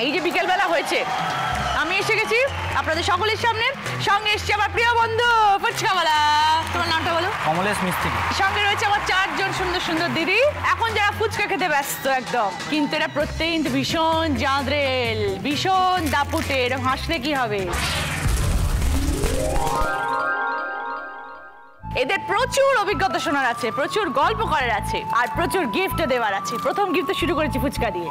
এই যে বিকেলবেলা হয়েছে, আমি এসে গেছি আপনাদের সকলের সামনে। সঙ্গে এসছি আমার প্রিয় বন্ধু ফুচকাওয়ালা। তোমার নামটা বলো? কমলেশ মিস্ত্রি। সঙ্গে রয়েছে আমার 4 জন সুন্দর সুন্দর দিদি, এখন যারা ফুচকা খেতে ব্যস্ত একদম, কিন্তু এরা প্রত্যেক কিন্তু ভীষণ জাঁদরেল, ভীষণ দাপুটে। এরকম হাসলে কি হবে? এদের প্রচুর অভিজ্ঞতা শোনার আছে, প্রচুর গল্প করার আছে, আর প্রচুর গিফট দেওয়ার আছে। প্রথম গিফট শুরু করেছি ফুচকা দিয়ে।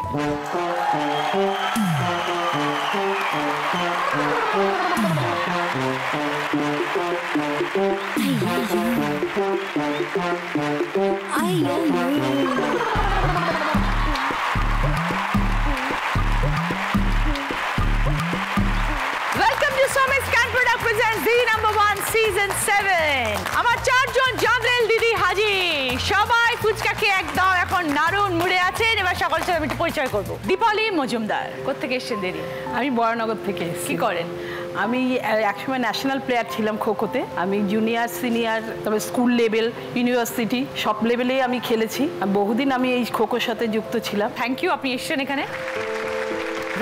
Season 7 আমার 4 জন জাঁদরেল দিদি হাজির। সবাই ফুচকা খেয়ে একদম এখন নারুন মুড়ে আছেন। এবার সকলের সাথে আমি একটু পরিচয় করব। দীপালি মজুমদার, কোত্থেকে এসেছেন দিদি? আমি বরানগর থেকে এসেছি। কি করেন? আমি একসময় ন্যাশনাল প্লেয়ার ছিলাম খোখোতে। আমি জুনিয়র, সিনিয়র, তবে স্কুল লেভেল, ইউনিভার্সিটি সব লেভেলেই আমি খেলেছি। বহুদিন আমি এই খোখোর সাথে যুক্ত ছিলাম। থ্যাংক ইউ, আপনি এসেছেন এখানে।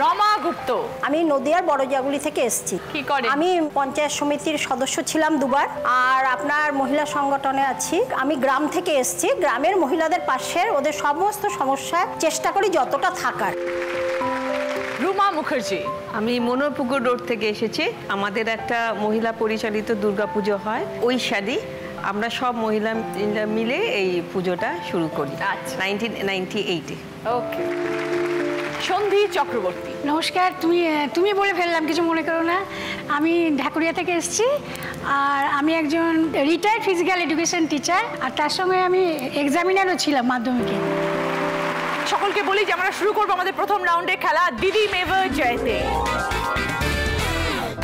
রমা গুপ্ত, আমি নদিয়ার বড়জাগুলি থেকে এসেছি। কি করেন? আমি পঞ্চায়েত সমিতির সদস্য ছিলাম 2 বার, আর আপনার মহিলা সংগঠনে আছি। আমি গ্রাম থেকে এসেছি, গ্রামের মহিলাদের পাশে ওদের সমস্ত সমস্যায় চেষ্টা করি যতটা থাকার। রুমা মুখার্জি, আমি মনোরপুকুর রোড থেকে এসেছি। আমাদের একটা মহিলা পরিচালিত দুর্গাপুজো হয়, ওই শাড়ি আমরা সব মহিলা মিলে এই পুজোটা শুরু করি। আচ্ছা, 1998-এ। ওকে। সন্ধি চক্রবর্তী, নমস্কার। তুমি বলে ফেললাম, কিছু মনে করো না। আমি ঢাকুরিয়া থেকে এসেছি, আর আমি একজন রিটায়ার্ড ফিজিক্যাল এডুকেশন টিচার, আর তার সঙ্গে আমি এক্সামিনারও ছিলাম মাধ্যমিকে। সকলকে বলি যে আমরা শুরু করবো আমাদের প্রথম রাউন্ডে খেলা দিদি মেভার জয়তে।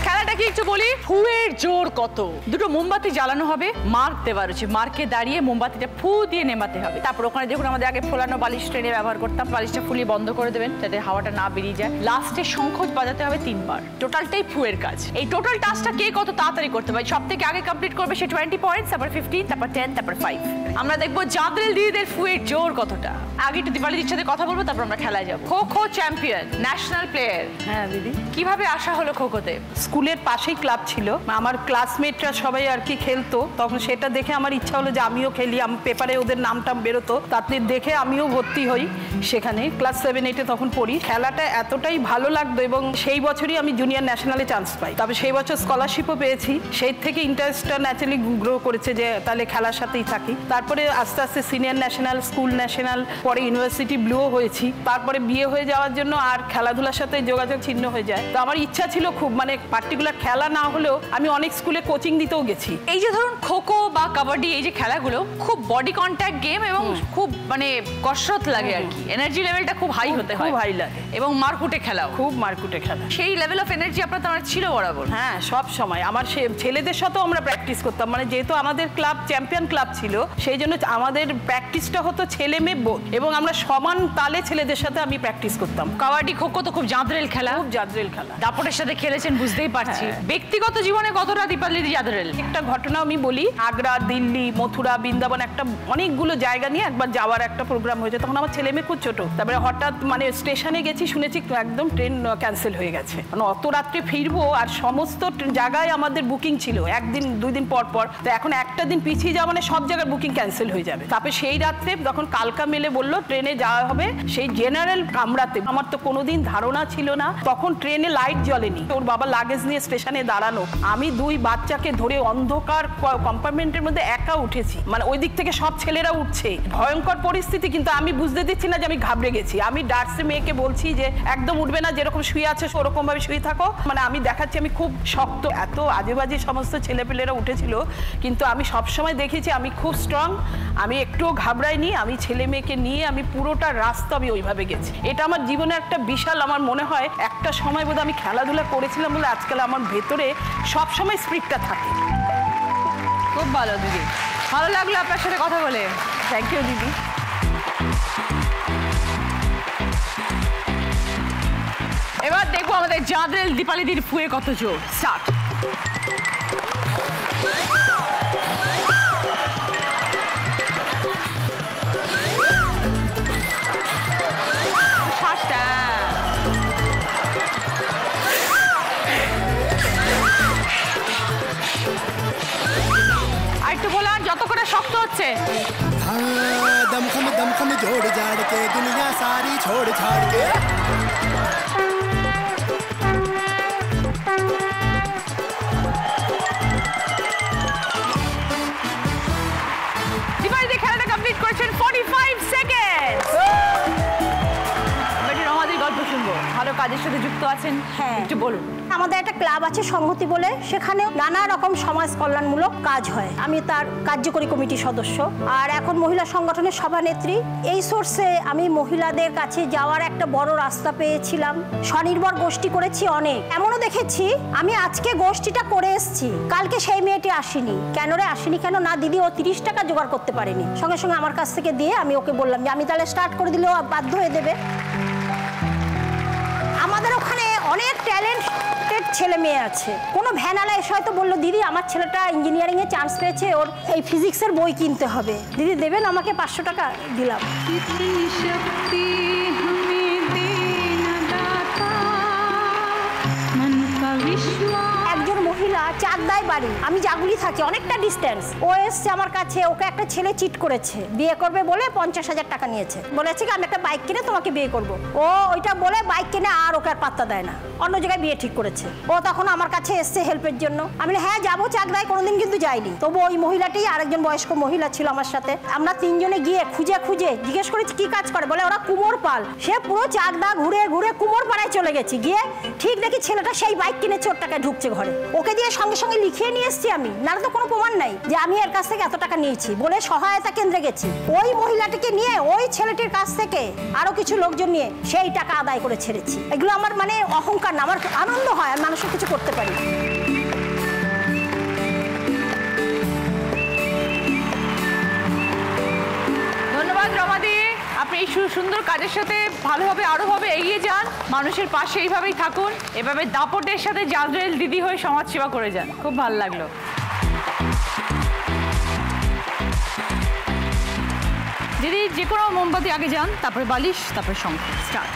খেলাটা কি একটু বলি? ফুয়ের জোর কত। দুটো মোমবাতি জ্বালানো হবে, মার্ক দেওয়া রয়েছে, মার্কে দাঁড়িয়ে মোমবাতিটা ফু দিয়ে নেমাতে হবে। তারপর ওখানে দেখুন আমাদের আগে ফোলানো বালিশ ট্রেনে ব্যবহার করতাম, বালিশটা ফুলিয়ে বন্ধ করে দেবেন যাতে হাওয়াটা না বেরিয়ে যায়। লাস্টে শঙ্খ বাজাতে হবে 3 বার। টোটালটাই ফুয়ের কাজ। এই টোটাল টাস্কটা কে কত তাড়াতাড়ি করতে পারে, সব থেকে আগে কমপ্লিট করবে সে 20 পয়েন্টস, তারপর 15, তারপর 10, তারপর 5। আমরা দেখবো জাঁদরেল দিদিদের ফুয়ের জোর কতটা। আগে একটু দীপালি দিদির সাথে কথা বলবো, তারপর আমরা খেলায় যাবো। Kho kho champion, national player. হ্যাঁ দিদি। কিভাবে আসা হলো খোখোতে? স্কুলের পাশেই ক্লাব ছিল, আমার ক্লাসমেটরা সবাই আর কি খেলতো, তখন সেটা দেখে আমার ইচ্ছা হলো যে আমিও খেলি। আমার পেপারে ওদের নামটা বেরোতো, তাতে দেখে আমিও ভর্তি হই সেখানে। ক্লাস 7-8-এ তখন পড়ি। খেলাটা এতটাই ভালো লাগতো এবং সেই বছরই আমি জুনিয়র ন্যাশনালে চান্স পাই। তবে সেই বছর স্কলারশিপও পেয়েছি। সেই থেকে ইন্টারেস্টটা ন্যাচারালি গ্রো করেছে যে তাহলে খেলার সাথেই থাকি। তারপরে আস্তে আস্তে সিনিয়র ন্যাশনাল, স্কুল ন্যাশনাল, পরে ইউনিভার্সিটি ব্লুও হয়েছি। তারপরে বিয়ে হয়ে যাওয়ার জন্য আর খেলাধুলার সাথে যোগাযোগ ছিন্ন হয়ে যায়। তো আমার ইচ্ছা ছিল খুব, মানে পার্টিকুলার খেলা না হলেও আমি অনেক স্কুলে কোচিং দিতেও গেছি। এই যে ধরুন খোখো বা কাবাডি, এই যে খেলাগুলো খুব বডি কন্ট্যাক্ট গেম এবং খুব মানে কসরত লাগে আর কি, এনার্জি লেভেলটা খুব হাই হতে হয়, খুব হাই লাগে, এবং মারকুটে খেলাও, খুব মারকুটে খেলা। সেই লেভেল অফ এনার্জি আপনার তো ছিল বরাবর? হ্যাঁ, সব সময় আমার ছেলেদের সাথেও আমরা প্র্যাকটিস করতাম, মানে যেহেতু আমাদের ক্লাব চ্যাম্পিয়ন ক্লাব ছিল সেই জন্য আমাদের প্র্যাকটিসটা হতো ছেলে মেয়ে বোধ, এবং আমরা সমান তালে ছেলেদের সাথে আমি প্র্যাকটিস করতাম। কাবাডি খোখো তো খুব জাঁদরেল খেলা, খুব জাঁদরেল খেলা। দাপটের সাথে খেলেছেন বুঝতেই পারছি। ব্যক্তিগত জীবনে কতটা দীপালি জাঁদরেল? একটা ঘটনা আমি বলি, আগ্রা, দিল্লি, মথুরা, বৃন্দাবন, একটা অনেকগুলো জায়গা নিয়ে একবার যাওয়ার একটা প্রোগ্রাম হয়েছে। তখন আমার ছেলে মেয়ে খুব ছোট। তারপরে হঠাৎ মানে স্টেশনে গেছি, শুনেছি একদম ট্রেন ক্যান্সেল হয়ে গেছে। মানে অত রাত্রে ফিরবো, আর সমস্ত জায়গায় আমাদের বুকিং ছিল 1 দিন 2 দিন পর পর। তো এখন একটা দিন পিছিয়ে যাওয়া মানে সব জায়গার বুকিং ক্যান্সেল হয়ে যাবে। তারপরে সেই রাত্রে যখন কালকা মেলে বললো ট্রেনে যাওয়া হবে, সেই জেনারেল কামরাতে আমার তো কোনোদিন ধারণা ছিল না, তখন ট্রেনে লাইট জ্বলেনি। ওর বাবা লাগেজ নিয়ে স্টেশনে দাঁড়ানো, আমি 2 বাচ্চাকে ধরে অন্ধকার কম্পার্টমেন্টের মধ্যে একা উঠেছি। মানে ওই দিক থেকে সব ছেলেরা উঠছে, ভয়ঙ্কর পরিস্থিতি, কিন্তু আমি বুঝতে দিচ্ছি না যে আমি ঘাবড়ে গেছি। আমি ডার্সে মেয়েকে বলছি যে একদম উঠবে না, যেরকম শুয়ে আছে ওরকম ভাবে শুয়ে থাকো। মানে আমি দেখাচ্ছি আমি খুব শক্ত। এত আজে বাজে সমস্ত ছেলেপেলেরা উঠেছিল, কিন্তু আমি সবসময় দেখেছি আমি খুব স্ট্রং, আমি একটুও ঘাবড়াইনি। আমি ছেলে মেয়েকে নিয়ে আমি পুরোটা রাস্তা আমি ওইভাবে গেছি। এটা আমার জীবনে একটা বিশাল, আমার মনে হয় একটা সময় বোধহয় আমি খেলাধুলা করেছিলাম বলে আজকাল আমার ভেতরে সবসময় স্পিরিটটা থাকে। খুব ভালো দিদি, ভালো লাগলো আপনার সাথে কথা বলে। থ্যাংক ইউ দিদি। এবার দেখবো আমাদের জাঁদরেল দীপালি দিদির ফুয়ে কত জোর। স্টার্ট। হচ্ছে। हाँ दम खम जोड़ जाड़ के दुनिया सारी छोड़ छाड़ के দীপালি খেলাটা কমপ্লিট করেছেন 45 সেকেন্ড। রমাদির গল্প শুনবো, ভালো কাজের সাথে যুক্ত আছেন, হ্যাঁ। একটু বলুন। আমাদের একটা ক্লাব আছে সংহতি বলে, সেখানে নানা রকম সমাজ কল্যাণমূলক কাজ হয়। আমি তার কার্যকরী কমিটির সদস্য আর এখন মহিলা সংগঠনের সভানেত্রী। এই সোর্সে আমি মহিলাদের কাছে যাওয়ার একটা বড় রাস্তা পেয়েছিলাম। স্বনির্ভর গোষ্ঠী করেছি অনেক, এমনও দেখেছি আমি আজকে গোষ্ঠীটা করে এসেছি, কালকে সেই মেয়েটি আসেনি। কেন রে আসেনি কেন? না দিদি, ও 30 টাকা জোগাড় করতে পারেনি, সঙ্গে সঙ্গে আমার কাছ থেকে দিয়ে আমি ওকে বললাম যে আমি তাহলে স্টার্ট করে দিলেও বাধ্য হয়ে দেবে। আমাদের ওখানে অনেক ট্যালেন্টেড ছেলে মেয়ে আছে। কোনো ভ্যানালা এসে হয়তো বললো দিদি আমার ছেলেটা ইঞ্জিনিয়ারিংয়ে চান্স পেয়েছে, ওর এই ফিজিক্সের বই কিনতে হবে, দিদি দেবেন আমাকে 500 টাকা? দিলাম। একজন মহিলা চাকদায় বাড়ি, আমি জাগুলি থাকি, অনেকটা ডিস্টেন্স। ও এসছে আমার কাছে, ওকে একটা ছেলে চিট করেছে, বিয়ে করবে বলে 50,000 টাকা নিয়েছে, বলেছে কি আমি একটা বাইক কিনে তোমাকে বিয়ে করব। ও ওইটা বলে বাইক কিনে আর ওকে আর পাত্তা দেয় না, অন্য জায়গায় বিয়ে ঠিক করেছে। ও তখন আমার কাছে এসছে হেল্পের জন্য। আমি হ্যাঁ যাবো চাকদায়, কোনোদিন কিন্তু যাইনি। তবু ওই মহিলাটি আরেকজন বয়স্ক মহিলা ছিল আমার সাথে, আমরা তিনজনে গিয়ে খুঁজে খুঁজে জিজ্ঞেস করেছি কি কাজ করে, বলে ওরা কুমোর পাল। সে পুরো চাকদা ঘুরে ঘুরে কুমোর পাড়ায় চলে গেছি, গিয়ে ঠিক দেখি ছেলেটা সেই বাইক কিনেছে, ওর টাকায় ঢুকছে ঘরে। ওকে দিয়ে সঙ্গে সঙ্গে লিখিয়ে নিয়ে এসছি আমি, নাহলে তো কোনো প্রমাণ নাই যে আমি এর কাছ থেকে এত টাকা নিয়েছি বলে সহায়তা কেন্দ্রে গেছি। ওই মহিলাটিকে নিয়ে ওই ছেলেটির কাছ থেকে আরো কিছু লোকজন নিয়ে সেই টাকা আদায় করে ছেড়েছি। এগুলো আমার মানে অহংকার না, আমার আনন্দ হয় আর মানুষের কিছু করতে পারি। ধন্যবাদ রমাদি, আপনি এই সুন্দর কাজের সাথে ভালোভাবে আরোভাবে এগিয়ে যান, মানুষের পাশে এইভাবেই থাকুন, এভাবে দাপটের সাথে জাজরেল দিদি হয়ে সমাজ সেবা করে যান। খুব ভালো লাগলো। দিদি যে কোনো মোমবাতি আগে যান, তারপরে বালিশ, তারপরে শঙ্খ। স্টার্ট।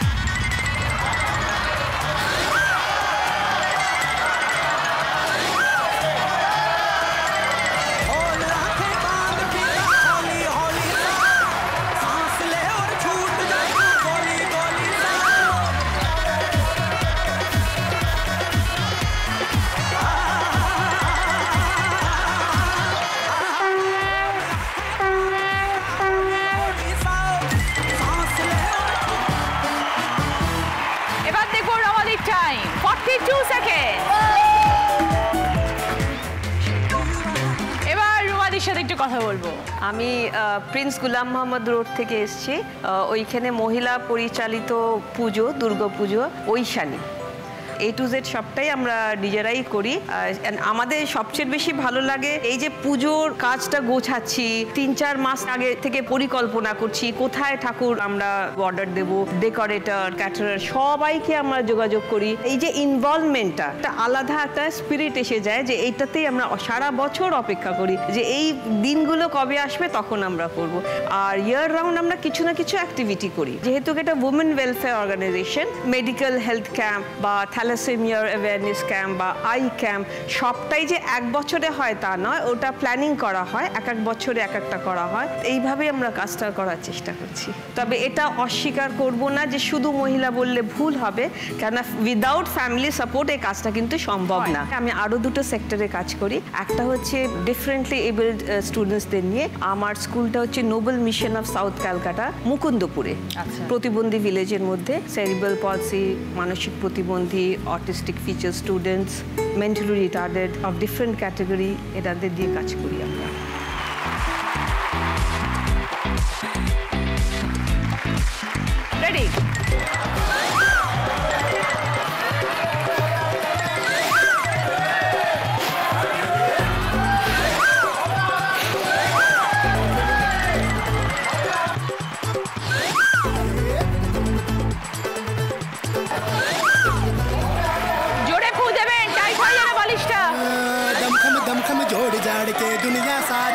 Time 42 second. এবার রুমাদির সাথে একটু কথা বলবো। আমি প্রিন্স গুলাম মোহাম্মদ রোড থেকে এসেছি। ওইখানে মহিলা পরিচালিত পুজো, দুর্গা পুজো, ঐশানী A to Z সবটাই আমরা নিজেরাই করি। আমাদের সবচেয়ে বেশি ভালো লাগে এই যে পুজোর কাজটা গোছাচ্ছি, 3-4 মাস আগে থেকে পরিকল্পনা করছি কোথায় ঠাকুর আমরা অর্ডার দেব, ডেকোরেটর, ক্যাটারার সবাইকে আমরা যোগাযোগ করি। এই যে ইনভলভমেন্টটা একটা আলাদা একটা স্পিরিট এসে যায় যে এইটাতেই আমরা সারা বছর অপেক্ষা করি যে এই দিনগুলো কবে আসবে তখন আমরা করব। আর ইয়ার রাউন্ড আমরা কিছু না কিছু অ্যাক্টিভিটি করি, যেহেতু এটা women welfare organisation. Medical health camp বা থ্যালাসেমিয়ার অ্যাওয়ারনেস ক্যাম্প বা আই ক্যাম্প সবটাই যে এক বছরে হয় তা নয়, ওটা প্ল্যানিং করা হয়, এক এক বছরে এক একটা করা হয়। এইভাবেই আমরা কাজটা করার চেষ্টা করছি। তবে এটা অস্বীকার করব না যে শুধু মহিলা বললে ভুল হবে, কেননা উইদাউট ফ্যামিলি সাপোর্ট এই কাজটা কিন্তু সম্ভব না। আমি আরও দুটো সেক্টরে কাজ করি। একটা হচ্ছে ডিফারেন্টলি এবলড স্টুডেন্টসদের নিয়ে। আমার স্কুলটা হচ্ছে Nobel mission of south Calcutta, মুকুন্দপুরে, প্রতিবন্ধী ভিলেজের মধ্যে। সেরিব্রাল পলসি, মানসিক প্রতিবন্ধী, autistic feature students, mentally retarded of different category, এটাদের দিয়ে কাজ করি আমরা। রেডি? दम खम जोड़ जाड़ के दुनिया सारी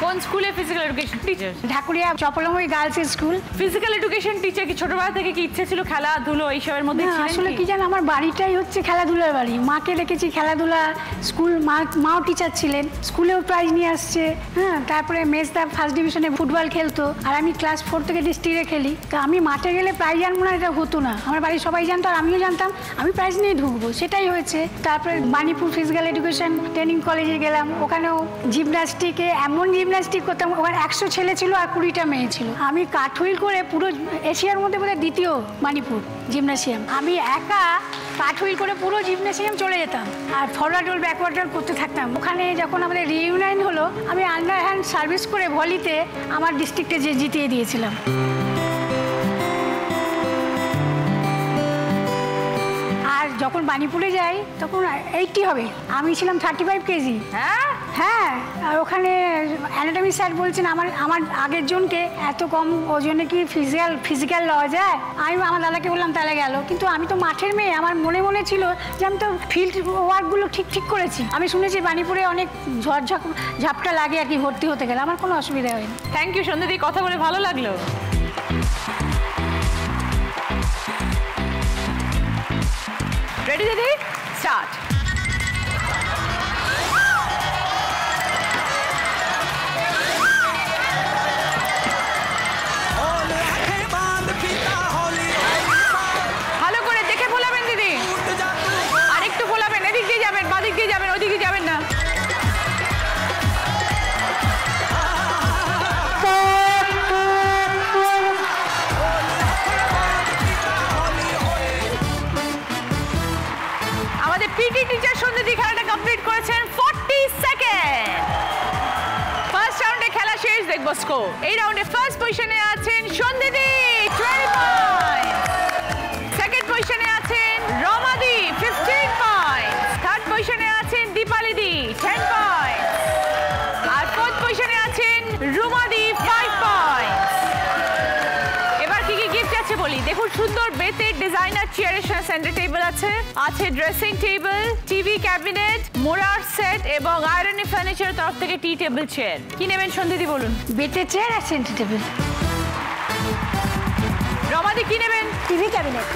কোন স্কুলে ফিজিক্যাল এডুকেশন টিচার? ঢাকুরিয়া চপলমুই girls school. Physical education teacher কি ছোটবেলা থেকে কি ইচ্ছে ছিল খেলাধুলো এইসবের মধ্যে না, ছিলেন আসলে কি? কি জানো, আমার বাড়িটাই হচ্ছে খেলাধুলার বাড়ি। মাকে দেখেছি খেলাধুলা, স্কুল মাও টিচার ছিলেন, স্কুলেও প্রাইজ নিয়ে আসছে। হ্যাঁ, তারপরে মেজদা ফার্স্ট ডিভিশনে ফুটবল খেলতো, আর আমি ক্লাস 4 থেকে ডিস্ট্রিক্টে খেলি। তো আমি মাঠে গেলে প্রাইজ আনবো না এটা হতো না, আমার বাড়ির সবাই জানতো আর আমিও জানতাম আমি প্রাইজ নিয়ে ঢুকবো, সেটাই হয়েছে। তারপরে বাণীপুর ফিজিক্যাল এডুকেশন ট্রেনিং কলেজে গেলাম, ওখানেও জিমন্যাস্টিকে এমন জিমন্যাস্টিক করতাম, ওখানে 100 ছেলে ছিল আর 20টা মেয়ে ছিল। আমি কাঠহুইল করে পুরো এশিয়ার মধ্যে বোধহয় দ্বিতীয় বাণীপুর জিমন্যাসিয়াম, আমি একা কাঠহুইল করে পুরো জিমন্যাসিয়াম চলে যেতাম আর ফরওয়ার্ড রোল ব্যাকওয়ার্ড রোল করতে থাকতাম। ওখানে যখন আমাদের রিইউনিয়ন হলো, আমি আন্ডার হ্যান্ড সার্ভিস করে ভলিতে আমার ডিস্ট্রিক্টে জিতিয়ে দিয়েছিলাম। আর যখন বাণীপুরে যাই তখন 80 হবে, আমি ছিলাম 35 কেজি। হ্যাঁ হ্যাঁ, আর ওখানে অ্যানাটমি স্যার বলছেন আমার আগের জনকে এত কম ওজনে কি ফিজিক্যাল লওয়া যায়। আমি আমার দাদাকে বললাম তাহলে গেল, কিন্তু আমি তো মাঠের মেয়ে, আমার মনে মনে ছিল যে আমি তো ফিল্ড ওয়ার্কগুলো ঠিক করেছি। আমি শুনেছি বাণীপুরে অনেক ঝাপটা লাগে আর কি ভর্তি হতে গেলে, আমার কোনো অসুবিধা হয়নি। থ্যাংক ইউ সন্ধ্যা দি, কথা বলে ভালো লাগলো। রেডি দিদি, স্টার্ট। ভালো করে দেখে ফোলাবেন দিদি, আর একটু ফোলাবেন, এদিক দিয়ে যাবেন, বাদিক দিয়ে যাবেন, ওদিকে যাবেন না। আমাদের পিটি টিচার সন্ধ্যা খেলাটা কমপ্লিট করেছেন 40 সেকেন্ড। ফার্স্ট রাউন্ডে খেলা শেষ, দেখবো স্কোর। এই রাউন্ডে ফার্স্ট পজিশনে আছেন সন্ধ্যা 12 পয়েন্ট, সেকেন্ড পজিশনে আছেন রমাদি 15 পয়েন্ট, থার্ড পজিশনে আছেন দীপালি দি 10 পয়েন্ট, আর ফোর্থ পজিশনে আছেন রুমাদি 5 পয়েন্ট। এবার কি কি গিফট আছে বলি। দেখুন, সুন্দর বেতের ডিজাইনার চেয়ারের সাথে সেন্টার টেবিল আছে, ড্রেসিং টেবিল, টিভি ক্যাবিনেট, মোড়ার সেট এবং আয়রনি ফার্নিচার তরফ থেকে টি টেবিল চেয়ার। কি নেবেন সন্ধ্যা দি বলুন? বেতের চেয়ার আর সেন্টার টেবিল। রমাদি কি নেবেন? TV cabinet.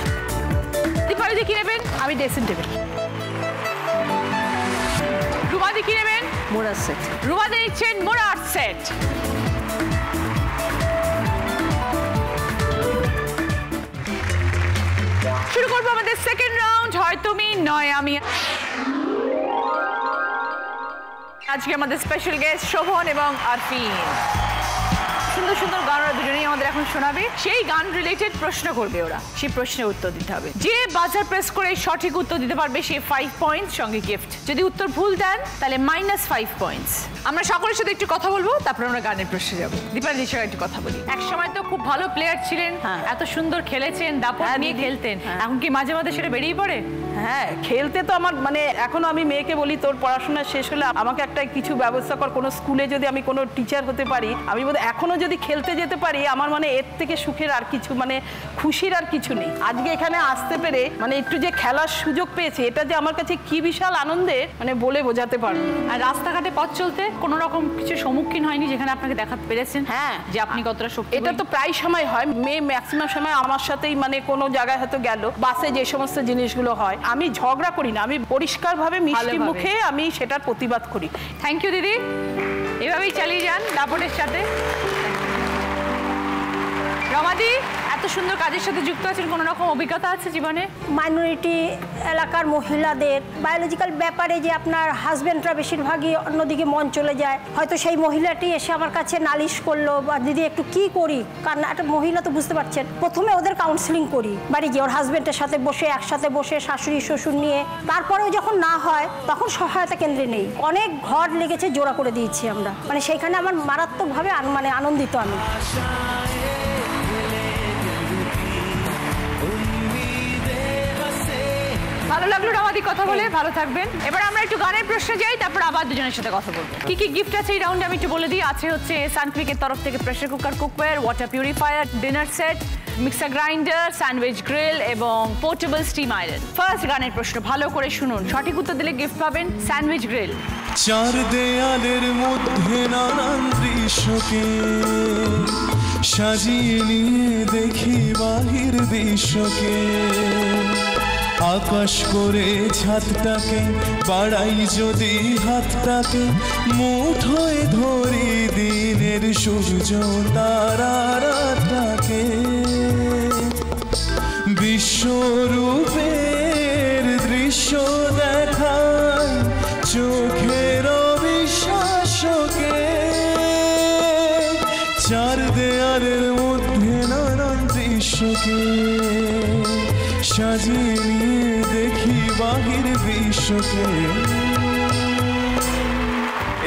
দীপালি দি কি নেবেন? আমি ড্রেসিং টেবিল। রুমাদি কি নেবেন? মোড়ার সেট। রুমাদি নিচ্ছেন মোড়ার সেট। শুরু করবো আমাদের সেকেন্ড রাউন্ড, হয় তুমি নয় আমি। আজকে আমাদের স্পেশাল গেস্ট শোভন এবং আরফিন। সুন্দর সুন্দর গান ওরা দুজনেই আমাদের এখন শোনাবে। সেই গান রিলেটেড প্রশ্ন করবে ওরা, সেই প্রশ্নের উত্তর দিতে হবে। যে বাজার প্রেস করে সঠিক উত্তর দিতে পারবে সে 5 পয়েন্টস সঙ্গে গিফট। যদি উত্তর ভুল দেন তাহলে -5 পয়েন্টস। আমরা সকলের সাথে একটু কথা বলবো, তারপর আমরা গানের প্রশ্নে যাবো। দীপালির সঙ্গে একটু কথা বলি। এক সময় তো খুব ভালো প্লেয়ার ছিলেন, এত সুন্দর খেলেছেন, দাপট নিয়ে খেলতেন, এখন কি মাঝে মাঝে সেটা বেরিয়ে পড়ে? হ্যাঁ, খেলতে তো আমার মানে এখনো আমি মেয়েকে বলি তোর পড়াশোনা শেষ হলে আমাকে একটা কিছু ব্যবস্থা কর, কোনো স্কুলে যদি আমি কোনো টিচার হতে পারি। আমি বোধহয় এখনো যদি খেলতে যেতে পারি, আমার মানে এর থেকে সুখের আর কিছু মানে খুশির আর কিছু নেই। আজকে এখানে আসতে পেরে মানে একটু যে খেলার সুযোগ পেয়েছি, এটা যে আমার কাছে কি বিশাল আনন্দের মানে বলে বোঝাতে পারবো। আর রাস্তাঘাটে পথ চলতে কোনো রকম কিছু সম্মুখীন হয়নি যেখানে আপনাকে দেখাতে পেরেছেন হ্যাঁ, যে আপনি কতটা শক্তি? এটা তো প্রায় সময় হয়, মেয়ে ম্যাক্সিমাম সময় আমার সাথেই মানে কোনো জায়গায় হয়তো গেল, বাসে যে সমস্ত জিনিসগুলো হয়, আমি ঝগড়া করি না, আমি পরিষ্কারভাবে মিষ্টি মুখে আমি সেটার প্রতিবাদ করি। থ্যাংক ইউ দিদি, এভাবেই চালিয়ে যান দাপটের সাথে। রমাদি, এত সুন্দর কাজের সাথে যুক্ত আছেন, কোনো রকম অভিজ্ঞতা আছে জীবনে? মাইনরিটি এলাকার মহিলাদের বায়োলজিক্যাল ব্যাপারে যে আপনার হাজব্যান্ডরা বেশিরভাগই অন্যদিকে মন চলে যায়, হয়তো সেই মহিলাটি এসে আমার কাছে নালিশ করলো বা দিদি একটু কি করি, কারণ একটা মহিলা তো বুঝতে পারছেন, প্রথমে ওদের কাউন্সিলিং করি বাড়ি গিয়ে, ওর হাজব্যান্ডের সাথে বসে একসাথে বসে শাশুড়ি শ্বশুর নিয়ে, তারপরেও যখন না হয় তখন সহায়তা কেন্দ্রে নেই। অনেক ঘর লেগেছে, জোড়া করে দিয়েছি আমরা, মানে সেইখানে আমার মারাত্মকভাবে মানে আনন্দিত আমি। ভালো লাগলো রমাদি কথা বলে, ভালো থাকবেন। এবার আমরা একটু গানের প্রশ্নে যাই, তারপর আবার দুজনের সাথে কথা বলবো। কি কি গিফট আছে এই রাউন্ডে আমি একটু বলে দিই। আছে হচ্ছে সানক্লিকের তরফ থেকে pressure cooker, cookware, water purifier, dinner set, mixer grinder, sandwich grill এবং পোর্টেবল স্টিম আয়রন। ফার্স্ট গানের প্রশ্ন ভালো করে শুনুন, সঠিক উত্তর দিলে গিফট পাবেন স্যান্ডউইচ গ্রিল। চার দেয়ালের মধ্যে নানান দৃশ্যকে সাজিয়ে নিয়ে দেখি বাহির বিশ্বকে, আকাশ করে ছাদটাকে বাড়াই যদি হাতটাকে, মুঠোয় ধরি দিনের সূর্য তারাটাকে, বিশ্বরূপের দৃশ্য দেখায় চোখের বিশ্বাসকে, চার দেয়ালের মধ্যে নানান দৃশ্যকে সাজিয়ে নিয়ে দেখি বাহির বিশ্বকে।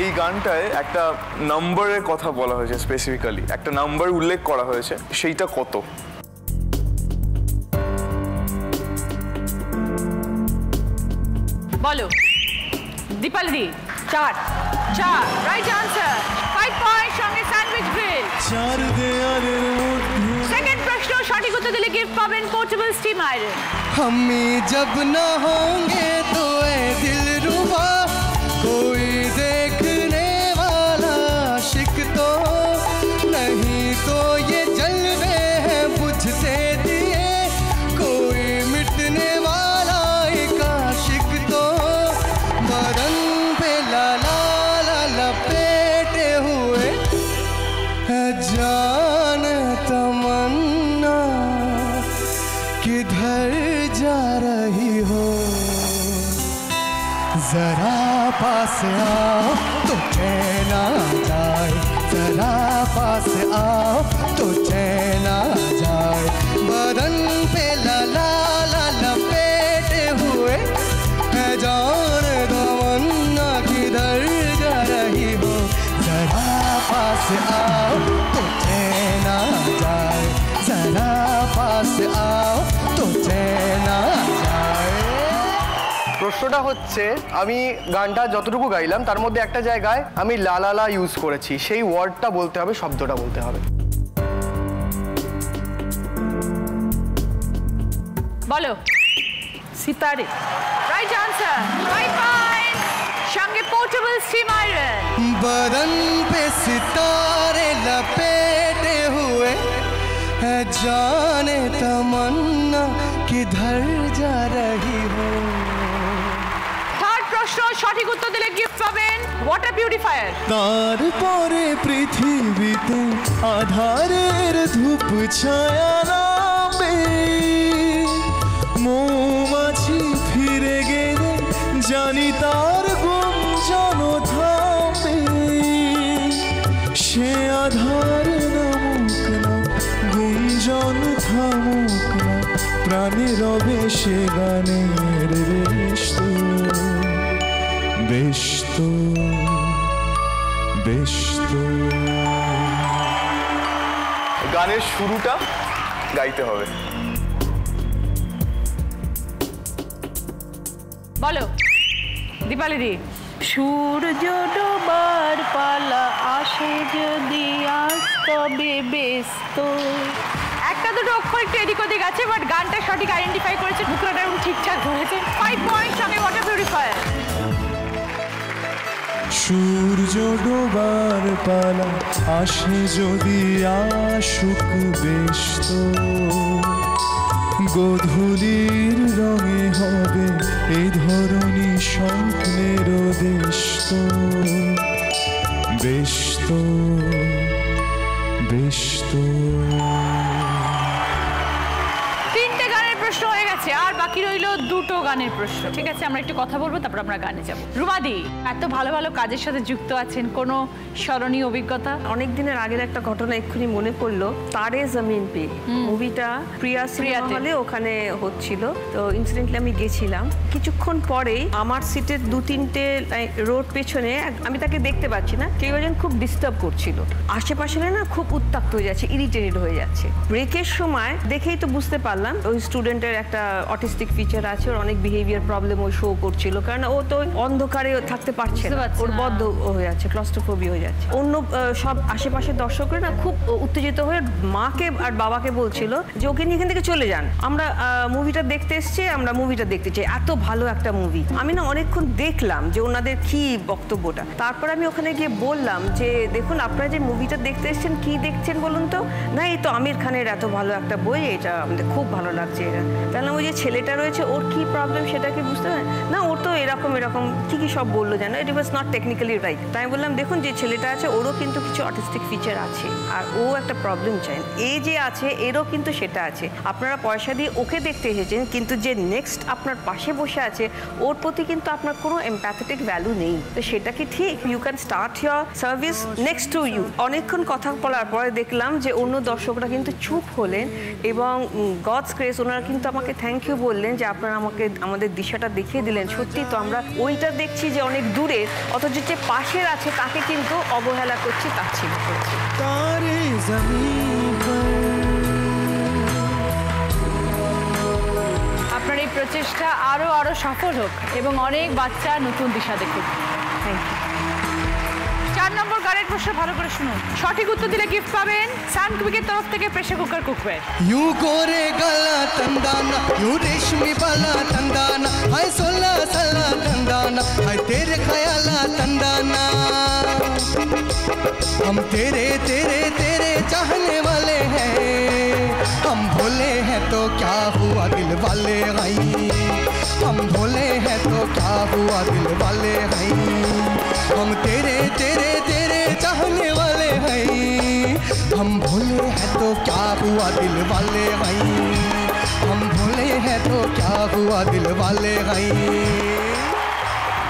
এই গানটায় একটা নাম্বারের কথা বলা হয়েছে, স্পেসিফিক্যালি একটা নাম্বার উল্লেখ করা হয়েছে, সেইটা কত? বলো দীপালি। 4 right answer. 5 পয়েন্ট সঙ্গে স্যান্ডউইচ গ্রিল। চার দেয়ালের মধ্যে সেকেন্ড প্রশ্ন সঠিক উত্তর দিলে গিফট পাবেন পোর্টেবল স্টিম আয়রন। हमी जब न होंगे तो ए दिलरुबा कोई देखने वाला आशिक तो नहीं, तो ये जलवे हैं बुझते दिए कोई मिटने वाला एक आशिक तो, बदन पे ला ला ला लपेटे हुए है जान तमन्ना, किधर जा रही हो जरा पास आओ तो चैन आ जाए, जरा पास आओ तो चैन आ जाए, बदन पे ला ला ला लपेटे हुए है जान तमन्ना, किधर जा रही हो जरा पास आओ तो चैन आ जाए, जरा पास आओ तो चैन आ जाए। প্রশ্নটা হচ্ছে আমি গানটা যতটুকু গাইলাম তার মধ্যে একটা জায়গায় আমি লা লা লা ইউজ করেছি, সেই ওয়ার্ডটা বলতে হবে, শব্দটা বলতে হবে। বলো সিতারে। Right answer. 5 পয়েন্ট সঙ্গে পোর্টেবল স্টিম আয়রন। बदन पे सितारे लपेटे हुए है जाने तमन्ना, किधर जा रही हो। থার্ড প্রশ্ন সঠিক উত্তর দিলে গিফট পাবেন ওয়াটার পিউরিফায়ার। তারপরে পৃথিবীতে আধারের ধূপ ছায়া নামবে, মৌমাছি ফিরে গেলে জানি তার গুঞ্জন থামবে, সে আধার নামুক না গুঞ্জন থামুক না, প্রাণে রবে সে গানের বেষ্ট বেষ্ট বেষ্ট। গানের শুরুটা গাইতে হবে। বলো দীপালি দি। সূর্য ডোবার পালা আসে যদি আজ তবে ব্যস্ত। একটা দুটো অক্ষর একটু এদিক ওদিক আছে, বাট গানটা সঠিক আইডেন্টিফাই করেছে, বুকরাটা এবং ঠিকঠাক ধরেছে। 5 পয়েন্ট সঙ্গে ওয়াটার পিউরিফায়ার। সূর্য ডোবার পালা আসে যদি আসুক ব্যস্ত, গোধূলির রঙে হবে এই ধরনী স্বপ্নের দেশ তো, ব্যস্ত ব্যস্ত। তিনটে গানের প্রশ্ন হয়ে গেছে, আর বাকি রইল দুটো গানের প্রশ্ন। ঠিক আছে, আমরা একটু কথা বলবো, তারপর আমরা গানে যাব। রুমাদি, এত ভালো ভালো কাজের সাথে যুক্ত আছেন, কোনো স্মরণীয় অভিজ্ঞতা? অনেক দিনের আগের একটা ঘটনা এক্ষুনি মনে পড়লো। তারে জমিন পে মুভিটা প্রিয়া সিনেমা হলে ওখানে হচ্ছিল, তো ইনসিডেন্টলি আমি গেছিলাম। কিছুক্ষণ পরেই আমার সিটের 2-3টে রোড পেছনে আমি তাকে দেখতে পাচ্ছি না, কেউ একজন খুব ডিস্টার্ব করছিল। আশেপাশে না খুব উত্তপ্ত হয়ে যাচ্ছে, ইরিটেটেড হয়ে যাচ্ছে। ব্রেকের সময় দেখেই তো বুঝতে পারলাম ওই স্টুডেন্টের একটা অটিস্টিক ফিচার আছে, ওর অনেক বিহেভিয়ার প্রবলেম ও শো করছিল, কারণ ও তো অন্ধকারে থাকতে পারছে না, ওর বদ্ধ হয়ে যাচ্ছে, ক্লস্ট্রোফোবিয়া হয়ে যাচ্ছে। অন্য সব আশেপাশের দর্শকরা না খুব উত্তেজিত হয়ে মাকে আর বাবাকে বলছিল যে ওকে নিয়ে এখান থেকে চলে যান, আমরা মুভিটা দেখতে এসেছি, আমরা মুভিটা দেখতে চাই, এত ভালো একটা মুভি। আমি না অনেকক্ষণ দেখলাম যে ওনাদের কি বক্তব্যটা, তারপর আমি ওখানে গিয়ে বললাম যে দেখুন আপনারা যে মুভিটা দেখতে এসেছেন কি দেখছেন বলুন তো। না এই তো আমির খানের এত ভালো একটা বই, এটা আমাদের খুব ভালো লাগছে। এটা তাহলে ওই যে ছেলেটা রয়েছে ওর কি প্রবলেম সেটা কি বুঝতে পারেন না, ওর তো এরকম এরকম কি সব বললো জানো, ইট ওয়াজ নট টেকনিক্যালি রাইট। তাই আমি বললাম দেখুন যে ছেলেটা আছে ওরও কিন্তু কিছু অটিস্টিক ফিচার আছে, আর ও একটা প্রবলেম চায়, এই যে আছে এরও কিন্তু সেটা আছে। আপনারা পয়সা দিয়ে ওকে দেখতে এসেছেন, কিন্তু যে নেক্সট আপনার পাশে বসে আছে ওর প্রতি কিন্তু আপনার কোনো এমপ্যাথেটিক ভ্যালু নেই, তো সেটা কি ঠিক? You can start your service next to you. অনেকক্ষণ কথা বলার পরে দেখলাম যে অন্য দর্শকরা কিন্তু চুপ হলেন এবং গডস গ্রেস ওনারা কিন্তু আমাকে থ্যাংক ইউ বললেন যে আপনারা আমাকে আমাদের দিশাটা দেখিয়ে দিলেন। সত্যি তো আমরা ওইটা দেখছি যে অনেক দূরে, অথচ যে পাশের আছে তাকে কিন্তু অবহেলা করছি, তাচ্ছিল্য করছি। আপনার এই প্রচেষ্টা আরো আরো সফল হোক এবং অনেক বাচ্চা নতুন দিশা দেখুক। Thank you. 4 নম্বর গানের প্রশ্ন ভালো করে শুনুন, সঠিক উত্তর দিলে গিফট পাবেন সানকুইকের তরফ থেকে প্রেসার কুকার কুকওয়্যার। यूं गोरे गला तंदाना, यूं रेशमी बाला तंदाना, हाय सोला सला तंदाना, हाय तेरे ख्याला तंदाना। हम तेरे तेरे तेरे चाहने वाले हैं, हम भोले हैं तो क्या हुआ दिल वाले हैं, हम भोले हैं तो क्या हुआ दिल वाले हैं, हम तेरे तेरे तेरे चाहने वाले हैं, हम भोले हैं तो क्या हुआ दिल वाले हैं, हम भोले हैं तो क्या हुआ दिल वाले हैं।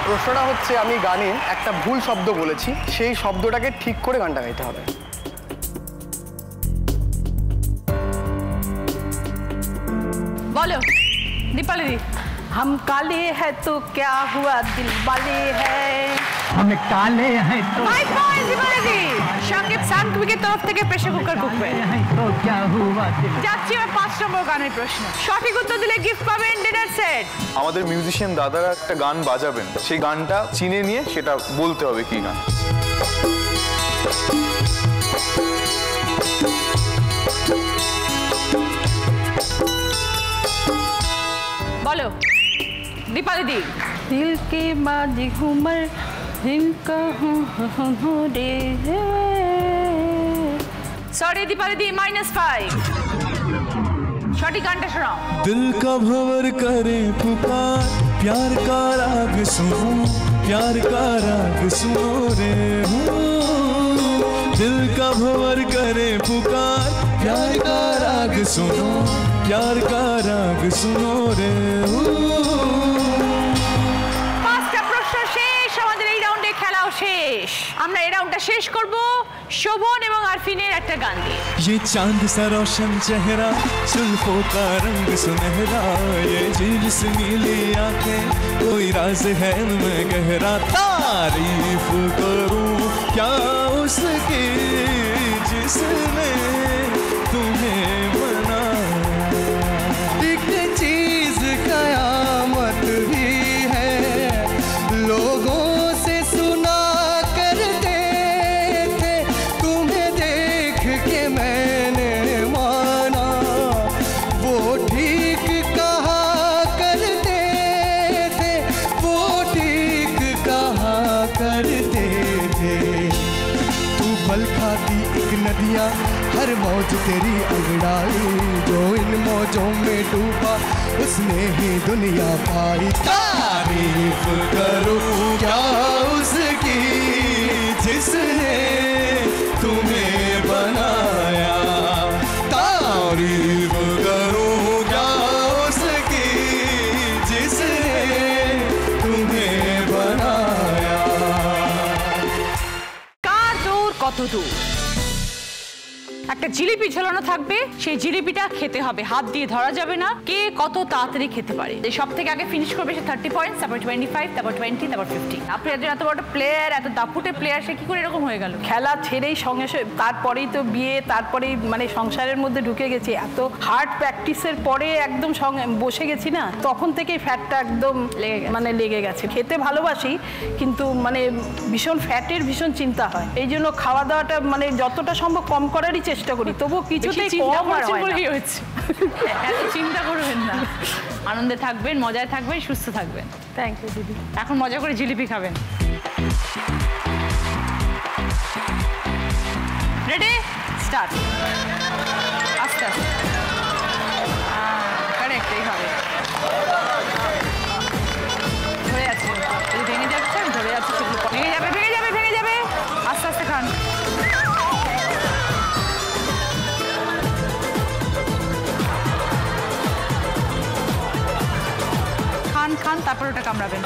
প্রশ্নটা হচ্ছে আমি গানে একটা ভুল শব্দ বলেছি, সেই শব্দটাকে ঠিক করে গানটা গাইতে হবে। বলো দীপালি দি। हम काले हैं तो क्या हुआ दिल वाले हैं, हम काले हैं तो ফাইভ পয়েন্ট দীপালি দি। সঙ্গে সানকুইকের তরফ থেকে প্রেসার কুকার কুকওয়্যার। हैं तो क्या हुआ दिल। যাচ্ছি এবার 5 নম্বর গানের প্রশ্ন, সঠিক উত্তর দিলে গিফট পাবেন ডিনার সেট। আমাদের মিউজিশিয়ান দাদারা একটা গান বাজাবেন, সেই গানটা চিনে নিয়ে সেটা বলতে হবে কি গান। বলো দীপালি দি। दिल के बाद घूमर दिल का हूँ रे। সরি দীপালি দি, -5। সঠিক গানটা শোনাও। दिल का भंवर करे पुकार, प्यार का राग सुनो, प्यार का राग सुनो रे हो। दिल का भंवर करे पुकार, प्यार का राग सुनो, प्यार का राग सुनो रे हो। 5টা প্রশ্ন শেষ, আমাদের এই রাউন্ডে খেলাও শেষ। আমরা এই রাউন্ডটা শেষ করব শোভন এবং আরফিনের একটা গান দিয়ে। ये चांद सा रोशन चेहरा, जुल्फों का रंग सुनहरा, ये झील सी नीली आंखें, कोई राज है इनमें गहरा। तारीफ करूं क्या उसकी जिसने तुम्हें बनाया। एक चीज कयामत भी है, लोगों से सुना करते थे, तुम्हें देख के मैंने माना, वो ठीक कहा करते थे, वो ठीक कहा करते थे। तू बल खाती एक नदियाँ, हर मौज तेरी अंगड़ाई, जो इन मौजों में डूबा उसने ही दुनिया पाई। तारीफ करूं क्या उसकी जिसने तुम्हें बनाया, तारीफ करूं क्या उसकी जिसने तुम्हें बनाया। কার দূর কত দূর, একটা জিলিপি ঝোলানো থাকবে, সেই জিলিপিটা খেতে হবে, হাত দিয়ে ধরা যাবে না, কে কত তাড়াতাড়ি খেতে পারে। এই সব থেকে আগে ফিনিশ করবে সে 30 পয়েন্টস, তারপর 25, তারপর 20, তারপর 50। আপনি এত বড় প্লেয়ার, এত দাপুটে প্লেয়ার, সে কি করে এরকম হয়ে গেল? খেলা ছেড়েই সঙ্গে তারপরেই তো বিয়ে, তারপরেই মানে সংসারের মধ্যে ঢুকে গেছি। এত হার্ড প্র্যাকটিসের পরে একদম বসে গেছি না, তখন থেকেই ফ্যাটটা একদম লেগে গেছে। খেতে ভালোবাসি কিন্তু মানে ভীষণ ফ্যাটের ভীষণ চিন্তা হয়, এই জন্য খাওয়া দাওয়াটা মানে যতটা সম্ভব কম করারই চেষ্টা করি, তবুও কিছুতেই কম আর হয় না। এত চিন্তা করবেন না, আনন্দে থাকবেন, মজায় থাকবেন, সুস্থ থাকবেন। থ্যাংক ইউ দিদি। এখন মজা করে জিলিপি খাবেন। Ready, start. আস্তে আস্তে, কারেক্ট, এইভাবে ধরে আছে, যদি ভেঙে যাচ্ছে ধরে আছে, সেগুলো ভেঙে যাবে, ভেঙে যাবে, ভেঙে যাবে। আস্তে আস্তে খান। খান খান, তারপর ওটা কামড়াবেন।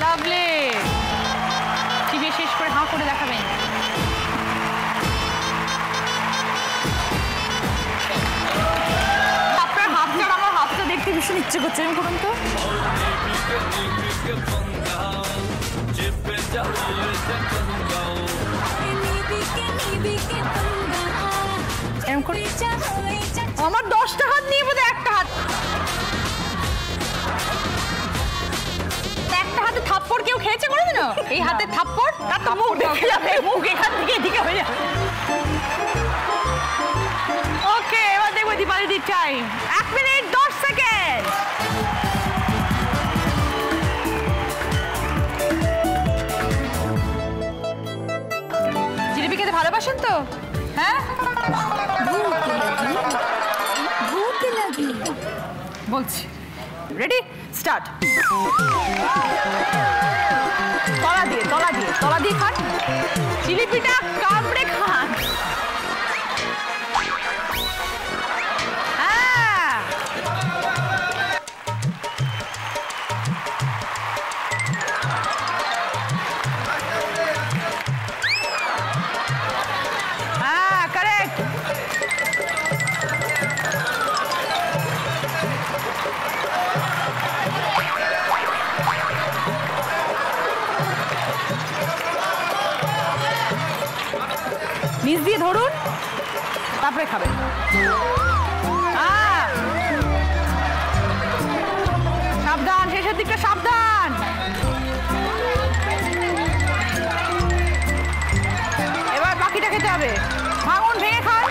লাভলি। টিভি শেষ করে হাঁ করে দেখাবেন। আপনার হাতটা, আমার হাতটা দেখতে ভীষণ ইচ্ছে করছে, আমি করুন তো। এরকম করে আমার 10টা হাত নিয়ে বোধ একটা হাত, একটা হাতে থাপ্পড় কেউ খেয়েছে কোনোদিন? এই হাতে থাপ্পড়, তার তো মুখ দেখে যাবে, মুখ এখান থেকে এদিকে হয়ে যাবে। ওকে, এবার দেখবো দীপালিদির টাইম 1 মিনিট 10 সেকেন্ড। জিলিপি খেতে ভালোবাসেন তো? হ্যাঁ, বলছি। Ready, start. তলা দিয়ে, তলা দিয়ে, তলা দিয়ে খান। জিলিপিটা কামড়ে খান। হ্যাঁ, হ্যাঁ, কারেক্ট। নিচ দিয়ে ধরুন, তারপরে খাবেন। সাবধান, শেষের দিকটা সাবধান। এবার বাকিটা খেতে হবে। ভাঙুন, ভেঙে খান।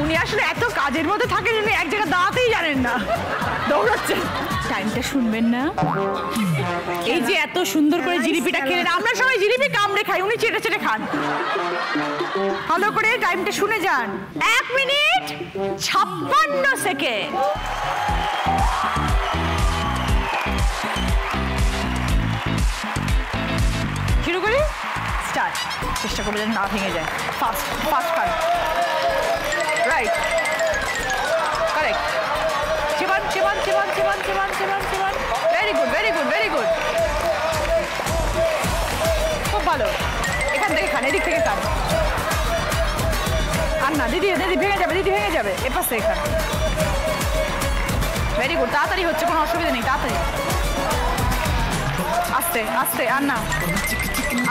উনি আসলে এত কাজের মধ্যে থাকেন, উনি এক জায়গায় দাঁড়াতেই জানেন না, দৌড়াচ্ছেন। টাইমটা শুনবেন না? এই যে এত সুন্দর করে জিলিপিটা খেলেন, আমরা সবাই জিলিপি কামড়ে খাই, উনি চেটে চেটে খান। ভালো করে টাইমটা শুনে যান। 1 মিনিট 56 সেকেন্ড। শুরু করি, স্টার্ট। চেষ্টা করবে যেন না ভেঙে যায়। ফাস্ট ফাস্ট খান। Right, correct. চিবান চিবান চিবান চিবান চিবান চিবান চিবান। Very good, very good, very good, খুব ভালো। এখান থেকে খান, এদিক থেকে খান। আর না, দিদি দিদি ভেঙে যাবে, দিদি ভেঙে যাবে। এপাশ থেকে খান। ভেরি গুড, তাড়াতাড়ি হচ্ছে, কোনো অসুবিধা নেই, তাড়াতাড়ি। আস্তে আস্তে, আর না,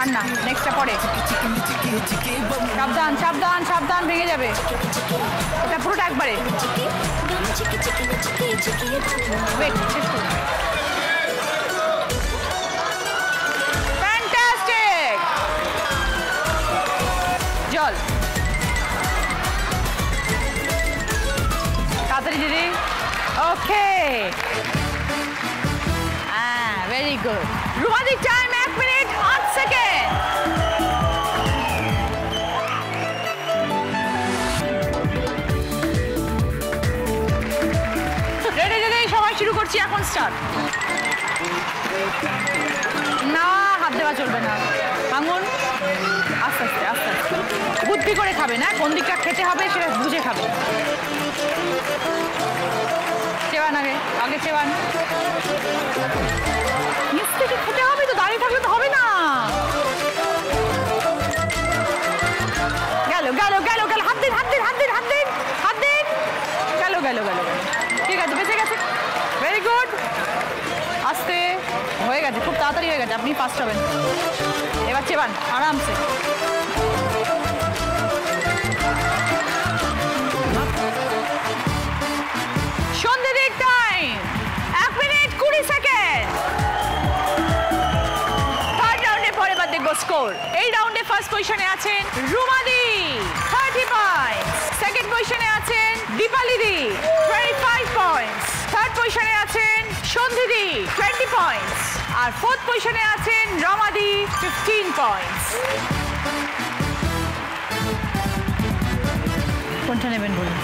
আর না, নেক্সটটা পরে। সাবধান সাবধান সাবধান, ভেঙে যাবে। এটা পুরোটা একবারে। ওয়েট, শেষ করুন। ফ্যান্টাস্টিক। জল। তাড়াতাড়ি দিদি। Okay, very good. রুমাদি টাইম 1 মিনিট 8 সেকেন্ড। রেডি দিদি, সময় শুরু করছি এখন, স্টার্ট। না, হাত দেওয়া চলবে না, আঙুল আস্তে আস্তে আস্তে আস্তে বুদ্ধি করে খাবে না, কোন দিকটা খেতে হবে সেটা বুঝে খাবে। চেবান আগে, আগে চেবান। নিচ থেকে খেতে হবে তো, দাঁড়িয়ে থাকলে তো হবে না। গেল গেল গেল গেল, হাত দিন হাত দিন হাত দিন হাত দিন হাত দিন, গেল গেল গেল। ঠিক আছে, বেঁচে গেছে, ভেরি গুড। আস্তে হয়ে গেছে, খুব তাড়াতাড়ি হয়ে গেছে, আপনি ফার্স্ট হবেন। এবার চেবান আরামসে। সন্ধ্যে দিক টাইম 1 মিনিট 20 সেকেন্ড। থার্ড রাউন্ডে পরে বাদ দেখবো স্কোর। এই রাউন্ডে ফার্স্ট পজিশনে আছেন রুমাদি 30 পয়েন্টস, সেকেন্ড পজিশনে আছেন দীপালিদি 25 পয়েন্টস, থার্ড পজিশনে আছেন সন্ধিদি 20 পয়েন্টস, আর ফোর্থ পজিশনে আছেন রমাদি 15 পয়েন্টস। কোনটা নেবেন বলুন?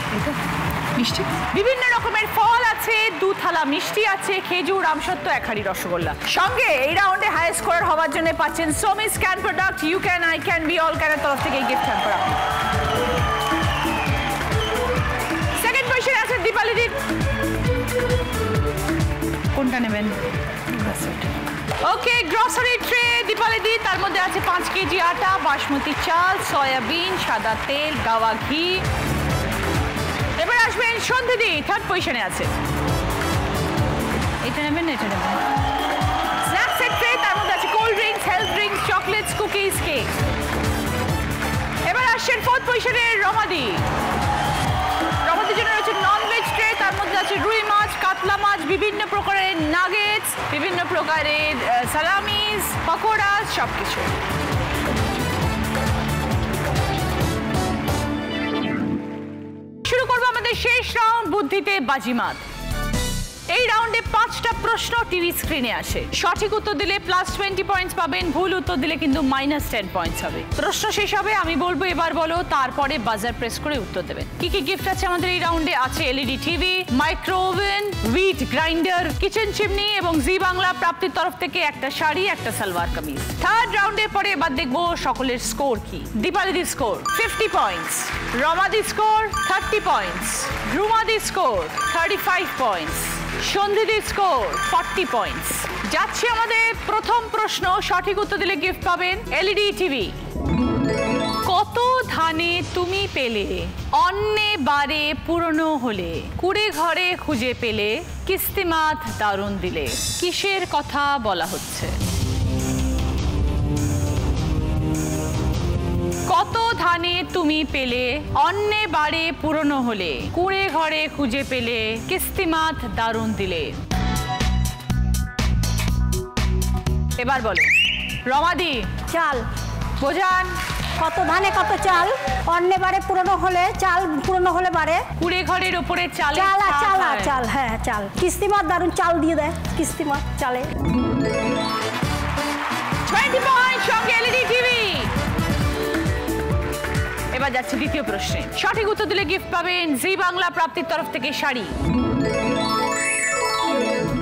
মিষ্টি, বিভিন্ন রকমের ফল আছে, 2 থালা মিষ্টি আছে, খেজুর, আমসত্ত্ব, 1 হাঁড়ি রসগোল্লা। সঙ্গে এই রাউন্ডে হাই স্কোরার হওয়ার জন্য পাচ্ছেন সোমি scan product, you can, I can, be all ক্যানের তরফ থেকে এই গিফট হ্যাম্পার। সেকেন্ড পজিশনে আছে দীপালিদি। কোনটা নেবেন? ওকে, গ্রসারি ট্রে দীপালিদি, তার মধ্যে আছে 5 কেজি আটা, বাসমতি চাল, সয়াবিন, সাদা তেল, গাওয়া ঘি। এবার আসবেন সন্ধিদি, থার্ড পজিশনে আছে। এটা নেবেন না এটা নেবেন? স্ন্যাক্স এর ট্রে, তার মধ্যে আছে cold drinks, health drinks, chocolates, cookies, cake. এবার আসছেন ফোর্থ পজিশনে রমাদি। রমাদির জন্য রয়েছে ননভেজ ট্রে, তার মধ্যে আছে রুই মাছ, কাতলা মাছ, বিভিন্ন প্রকারের নাগেটস, বিভিন্ন প্রকারের সালামিস, পকোড়া, সবকিছু। শুরু করবো আমাদের শেষ রাউন্ড, বুদ্ধিতে বাজিমাত। এই রাউন্ডে 5টা প্রশ্ন টিভি স্ক্রিনে আসে, সঠিক উত্তর দিলে +20 পয়েন্টস পাবেন, ভুল উত্তর দিলে কিন্তু -10 পয়েন্টস হবে। প্রশ্ন শেষ হবে, আমি বলবো এবার বলো, তারপরে বাজার প্রেস করে উত্তর দেবেন। কি কি গিফট আছে আমাদের এই রাউন্ডে? আছে LED TV, micro oven, wheat grinder, kitchen chimney এবং জি বাংলা প্রাপ্তির তরফ থেকে একটা শাড়ি, একটা সালোয়ার কামিজ। থার্ড রাউন্ডে পরে এবার দেখবো সকলের স্কোর কি। দীপালিদির স্কোর 50 পয়েন্টস, রমাদির স্কোর 30 পয়েন্টস, রুমাদির স্কোর 35 পয়েন্টস, সন্ধিদির স্কোর 40 পয়েন্টস। যাচ্ছে আমাদের প্রথম প্রশ্ন, সঠিক উত্তর দিলে গিফট পাবেন এলইডি টিভি। কত ধানে তুমি পেলে, অন্নে বারে পুরনো হলে, কুড়ে ঘরে খুঁজে পেলে, কিস্তিমাত দারুণ দিলে। কিসের কথা বলা হচ্ছে? কত ধানে তুমি পেলে, অন্নে বারে পুরনো হলে, কুড়ে ঘরে খুঁজে পেলে, কিস্তিমাত দারুণ দিলে। এবার বলো রমাদি। চাল। বোঝান। কত ধানে কত চাল, অন্নে বারে পুরনো হলে, চাল পুরনো হলে বারে, কুড়ে ঘরের উপরে চাল, চাল চাল চাল, হ্যাঁ চাল। কিস্তিমাত দারুণ চাল দিয়ে দেয়, কিস্তিমাত চালে। 20 পয়েন্ট, সঙ্গে এলইডি টিভি। এবার যাচ্ছে দ্বিতীয় প্রশ্নে, সঠিক উত্তর দিলে গিফট পাবেন জি বাংলা প্রাপ্তির তরফ থেকে শাড়ি।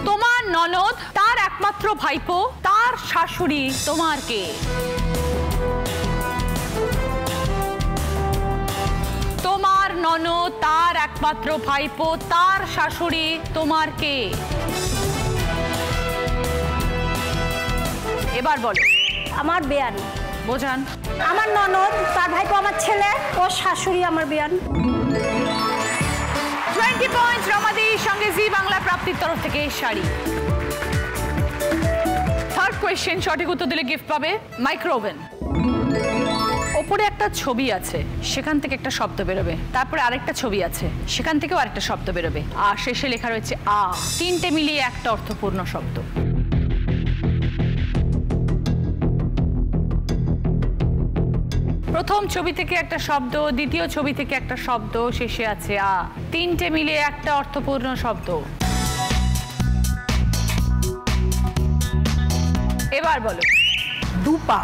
তোমার ননদ, তার একমাত্র ভাইপো, তার শাশুড়ি তোমার কে? তোমার ননদ, তার একমাত্র ভাইপো, তার শাশুড়ি তোমার কে? এবার বলো। আমার বেয়ান। বোঝান। আমার ননদ, তার ভাইপো আমার ছেলে, ওর শাশুড়ি আমার বেয়ান। 20 পয়েন্টস, রমাদির সঙ্গে জি বাংলা প্রাপ্তির তরফ থেকে শাড়ি। থার্ড কোয়েশ্চেন, সঠিক উত্তর দিলে গিফট পাবে মাইক্রো ওভেন। ওপরে একটা ছবি আছে, সেখান থেকে একটা শব্দ বেরোবে, তারপরে আরেকটা ছবি আছে, সেখান থেকেও আরেকটা শব্দ বেরোবে, আর শেষে লেখা রয়েছে আ। তিনটে মিলিয়ে একটা অর্থপূর্ণ শব্দ। প্রথম ছবি থেকে একটা শব্দ, দ্বিতীয় ছবি থেকে একটা শব্দ, শেষে আছে আ। তিনটে মিলে একটা অর্থপূর্ণ শব্দ। এবার বলো। দুপা।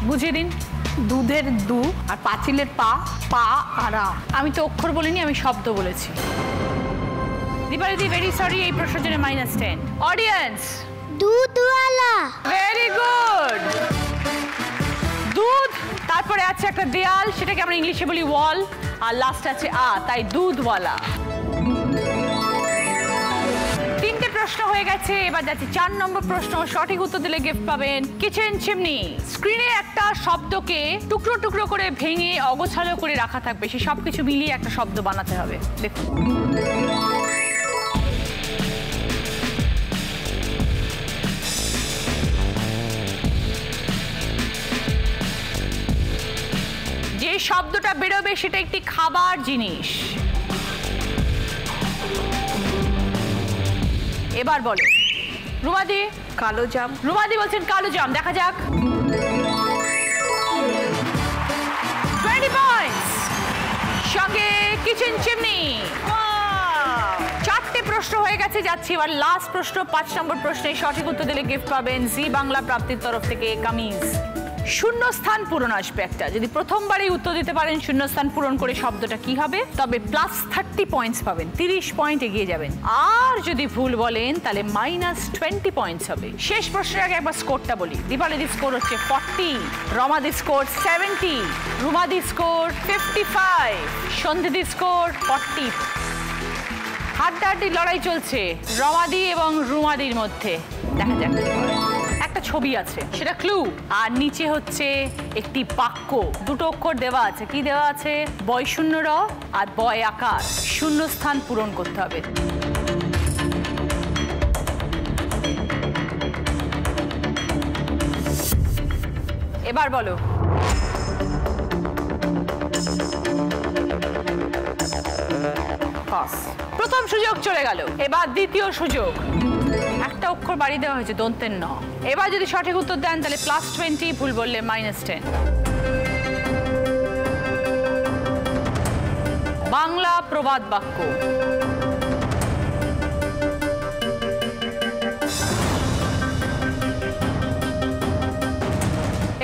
বুঝিয়ে দিন। দুধের দু আর পাঁচিলের পা, পা আর আ। আমি তো অক্ষর বলিনি, আমি শব্দ বলেছি। দীপালি ভেরি সরি, এই প্রশ্নের জন্য -10। অডিয়েন্স, দুধওয়ালা। Very good. দুধ, তারপরে আছে একটা দেয়াল, সেটাকে আমরা ইংলিশে বলি ওয়াল, আর লাস্ট আছে আ, তাই দুধওয়ালা। তিনটে প্রশ্ন হয়ে গেছে, এবার যাচ্ছে 4 নম্বর প্রশ্ন। সঠিক উত্তর দিলে গিফট পাবেন কিচেন চিমনি। স্ক্রিনে একটা শব্দকে টুকরো টুকরো করে ভেঙে অগোছালো করে রাখা থাকবে, সেই সবকিছু মিলিয়ে একটা শব্দ বানাতে হবে। দেখুন, যে শব্দটা বেরোবে সেটা একটি খাবার জিনিস। এবার বলো। রুমাদি। কালো জাম। রুমাদি বলছেন কালো জাম, দেখা যাক। 20 পয়েন্টস, সঙ্গে কিচেন চিমনি। 4টে প্রশ্ন হয়ে গেছে, যাচ্ছি এবার লাস্ট প্রশ্ন। 5 নম্বর প্রশ্নে সঠিক উত্তর দিলে গিফট পাবেন জি বাংলা প্রাপ্তির তরফ থেকে কামিজ। শূন্যস্থান পূরণ আসবে একটা। যদি প্রথমবারই উত্তর দিতে পারেন শূন্যস্থান পূরণ করে শব্দটা কি হবে, তবে +30 পয়েন্টস পাবেন, 30 পয়েন্ট এগিয়ে যাবেন। আর যদি ভুল বলেন তাহলে -20 পয়েন্টস হবে। শেষ প্রশ্নের আগে একবার স্কোরটা বলি। দীপালিদি স্কোর হচ্ছে 40, রমাদি স্কোর 70, রুমাদি স্কোর 55, সন্ধিদি স্কোর 40। হাড্ডাহাড্ডি লড়াই চলছে রমাদি এবং রুমাদির মধ্যে। দেখা যাক কি হয়। একটা ছবি আছে, সেটা ক্লু, আর নিচে হচ্ছে একটি বাক্য। দুটো অক্ষর দেওয়া আছে। কি দেওয়া আছে? বয় শূন্য র আর বয় আকার। শূন্যস্থান পূরণ করতে হবে। এবার বলো। প্রথম সুযোগ চলে গেল, এবার দ্বিতীয় সুযোগ। একটা অক্ষর বাড়িয়ে দেওয়া হয়েছে, দন্তের ন। এবার যদি সঠিক উত্তর দেন তাহলে +20, ভুল বললে -10। বাংলা প্রবাদ বাক্য।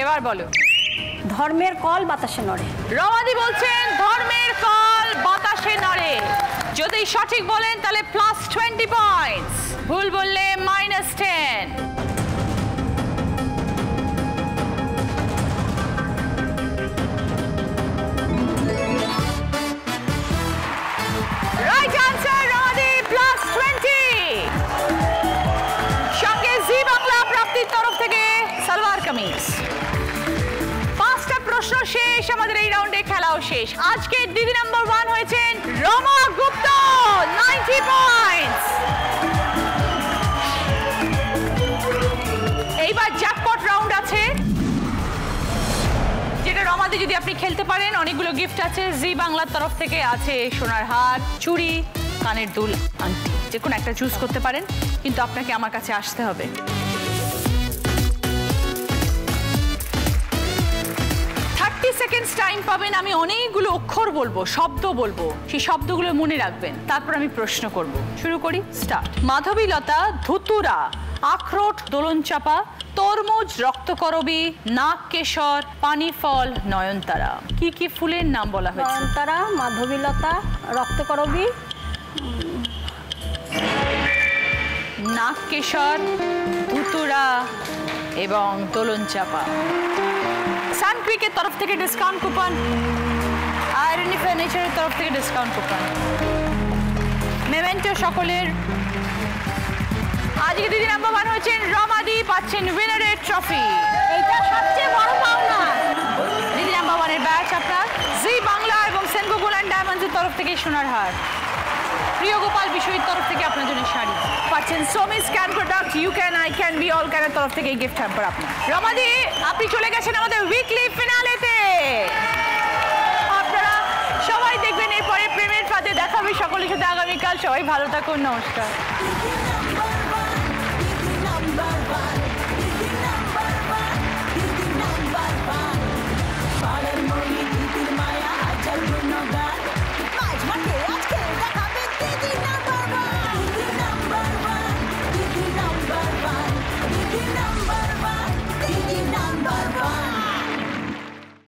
এবার বলো। ধর্মের কল বাতাসে নড়ে। রমাদি বলছেন ধর্মের কল বাতাসে নড়ে। যদি সঠিক বলেন তাহলে +20 পয়েন্টস, ভুল বললে -10। রাইট আনসার রমাদি, +20। সঙ্গে জি বাংলা প্রাপ্তির তরফ থেকে সালোয়ার কামিজ। 5টা প্রশ্ন শেষ, আমাদের এই রাউন্ডে খেলাও শেষ। আজকে দিদি নাম্বার 1 হয়েছেন রমা গুপ্ত, 90 পয়েন্টস। এইবার জ্যাকপট রাউন্ড আছে, যেটা রমাদি যদি আপনি খেলতে পারেন অনেকগুলো গিফট আছে। জি বাংলার তরফ থেকে আছে সোনার হার, চুড়ি, কানের দুল, আংটি। যে কোনো একটা চুজ করতে পারেন, কিন্তু আপনাকে আমার কাছে আসতে হবে। 30 সেকেন্ডস টাইম পাবেন। আমি অনেকগুলো অক্ষর বলবো, শব্দ বলবো, সেই শব্দগুলো মনে রাখবেন, তারপর আমি প্রশ্ন করব। শুরু করি, স্টার্ট। মাধবীলতা, ধুতুরা, আখরোট, দোলনচাপা, তরমুজ, রক্তকরবী, নাক কেশর, পানি ফল, নয়নতারা। কি কি ফুলের নাম বলা হয়েছে? নয়নতারা, মাধবীলতা, রক্তকরবী, নাক কেশর, ধুতুরা এবং দোলনচাপা। সানক্রিকের তরফ থেকে ডিসকাউন্ট কুপন, আয়রনি ফার্নিচারের তরফ থেকে ডিসকাউন্ট কুপন, মেমেন্টো সকলের। আজকে দিদি নাম্বার 1 হয়েছেন রমাদি, পাচ্ছেন উইনারের ট্রফি। এইটা সবচেয়ে বড় পাওনা। দিদি নাম্বার 1 এর ব্যাচ আপনার। জি বাংলা এবং সেনকো গোল্ড অ্যান্ড ডায়মন্ডসের তরফ থেকে সোনার হার। প্রিয় গোপাল বিষয়ের তরফ থেকে আপনার জন্য শাড়ি পাচ্ছেন। সোমি scan product, you can, I can, be all ক্যানের তরফ থেকে এই গিফট হ্যাম্পার আপনার। রমাদি, আপনি চলে গেছেন আমাদের উইকলি ফিনালেতে। আপনারা সবাই দেখবেন এরপরে প্রেমের ফাঁদে দেখা হবে সকলের সাথে আগামীকাল। সবাই ভালো থাকুন, নমস্কার।